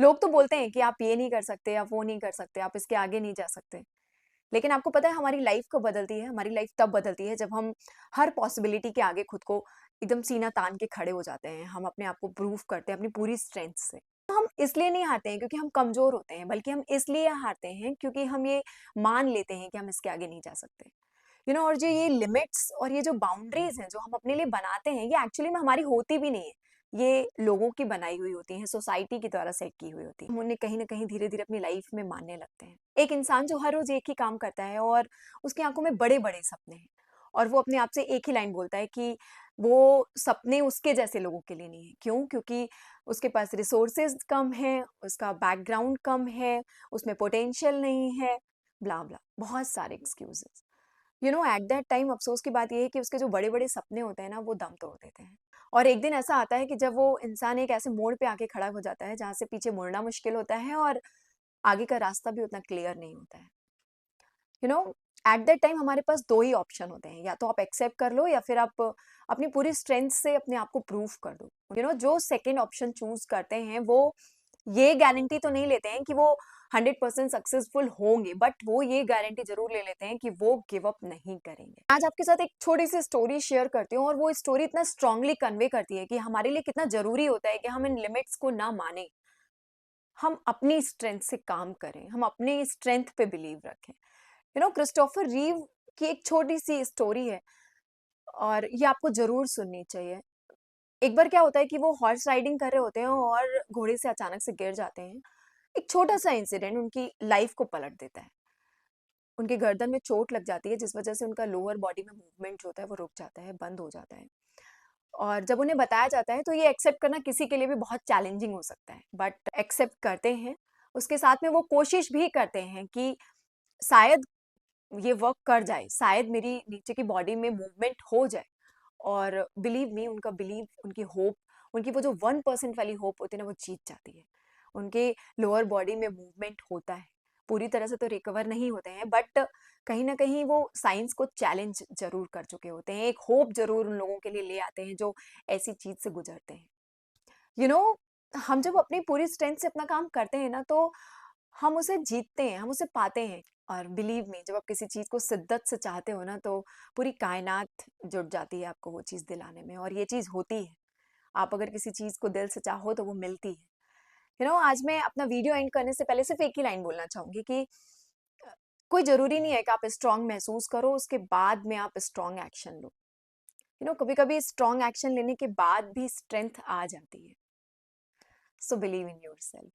लोग तो बोलते हैं कि आप ये नहीं कर सकते, आप वो नहीं कर सकते, आप इसके आगे नहीं जा सकते। लेकिन आपको पता है हमारी लाइफ कब बदलती है? हमारी लाइफ तब बदलती है जब हम हर पॉसिबिलिटी के आगे खुद को एकदम सीना तान के खड़े हो जाते हैं। हम अपने आप को प्रूव करते हैं अपनी पूरी स्ट्रेंथ से। हम इसलिए नहीं हारते हैं क्योंकि हम कमज़ोर होते हैं, बल्कि हम इसलिए हारते हैं क्योंकि हम ये मान लेते हैं कि हम इसके आगे नहीं जा सकते। और जो ये लिमिट्स और ये जो बाउंड्रीज़ हैं, जो हम अपने लिए बनाते हैं, ये एक्चुअली में हमारी होती भी नहीं है। ये लोगों की बनाई हुई होती हैं, सोसाइटी की द्वारा सेट की हुई होती हैं। हम उन्हें कहीं न कहीं धीरे-धीरे अपनी लाइफ में मानने लगते हैं। एक इंसान जो हर रोज़ एक ही काम करता है और उसकी आँखों में बड़े-बड़े सपने हैं और वो अपने आप से एक ही लाइन बोलता है कि वो सपने उसके जैसे लोगों के लिए नहीं है। क्यों? क्योंकि उसके पास रिसोर्सेज़ कम हैं, उसका बैकग्राउंड कम है, उसमें पोटेंशियल नहीं है, ब्ला-ब्ला, बहुत सारे एक्सक्यूज़ेज़। एट दैट टाइम अफ़सोस की बात ये है कि उसके जो बड़े-बड़े सपने होते हैं ना, वो दम तोड़ देते हैं। और एक दिन ऐसा आता है कि जब वो इंसान एक ऐसे मोड़ पे आके खड़ा हो जाता है, जहाँ से पीछे मुड़ना मुश्किल होता है और आगे का रास्ता भी उतना क्लियर नहीं होता है। You know at that time हमारे पास 2 ही ऑप्शन होते हैं, या तो आप एक्सेप्ट कर लो या फिर आप अपनी पूरी स्ट्रेंथ से अपने आप को प्रूव कर दो। जो सेकंड ऑप्शन चूज़ करते हैं, वो ये गारंटी तो नहीं लेते हैं कि वो 100% सक्सेसफुल होंगे, बट वो ये गारंटी ज़रूर ले लेते हैं कि वो गिव अप नहीं करेंगे। आज आपके साथ एक छोटी-सी स्टोरी शेयर करती हूँ और वो स्टोरी इतना स्ट्रांगली कन्वे करती है कि हमारे लिए कितना ज़रूरी होता है कि हम इन लिमिट्स को ना मानें। हम अपनी स्ट्रेंथ से काम करें, हम अपनी स्ट्रेंथ पे बिलीव रखें। क्रिस्टोफर रीव की एक छोटी-सी स्टोरी है और ये आपको ज़रूर सुननी चाहिए। एक बार क्या होता है कि वो हॉर्स राइडिंग कर रहे होते हैं और घोड़े से अचानक से गिर जाते हैं। एक छोटा-सा इंसिडेंट उनकी लाइफ को पलट देता है। उनके गर्दन में चोट लग जाती है जिस वज़ह से उनका लोअर बॉडी में मूवमेंट जो होता है वो रुक जाता है, बंद हो जाता है। और जब उन्हें बताया जाता है तो ये एक्सेप्ट करना किसी के लिए भी बहुत चैलेंजिंग हो सकता है, बट एक्सेप्ट करते हैं। उसके साथ में वो कोशिश भी करते हैं कि शायद ये वर्क कर जाए, शायद मेरी नीचे की बॉडी में मूवमेंट हो जाए। और बिलीव मी, उनका बिलीव, उनकी होप, उनकी वो जो 1% वाली होप होती है ना, वो जीत जाती है। उनके लोअर बॉडी में मूवमेंट होता है। पूरी तरह से तो रिकवर नहीं होते हैं, बट कहीं न कहीं वो साइंस को चैलेंज ज़रूर कर चुके होते हैं। एक होप ज़रूर उन लोगों के लिए ले आते हैं जो ऐसी चीज़ से गुज़रते हैं। यू नो हम जब अपनी पूरी स्ट्रेंथ से अपना काम करते हैं ना, तो हम उसे जीतते हैं, हम उसे पाते हैं। और बिलीव मी, जब आप किसी चीज़ को शिद्दत से चाहते हो ना, तो पूरी कायनात जुट जाती है आपको वो चीज़ दिलाने में, और ये चीज़ होती है। आप अगर किसी चीज़ को दिल से चाहो तो वो मिलती है। आज मैं अपना वीडियो एंड करने से पहले सिर्फ़ एक ही लाइन बोलना चाहूँगी कि अ, कोई ज़रूरी नहीं है कि आप स्ट्रॉन्ग महसूस करो, उसके बाद में आप स्ट्रॉन्ग एक्शन लो। कभी-कभी स्ट्रॉन्ग एक्शन लेने के बाद भी स्ट्रेंथ आ जाती है। So believe in yourself.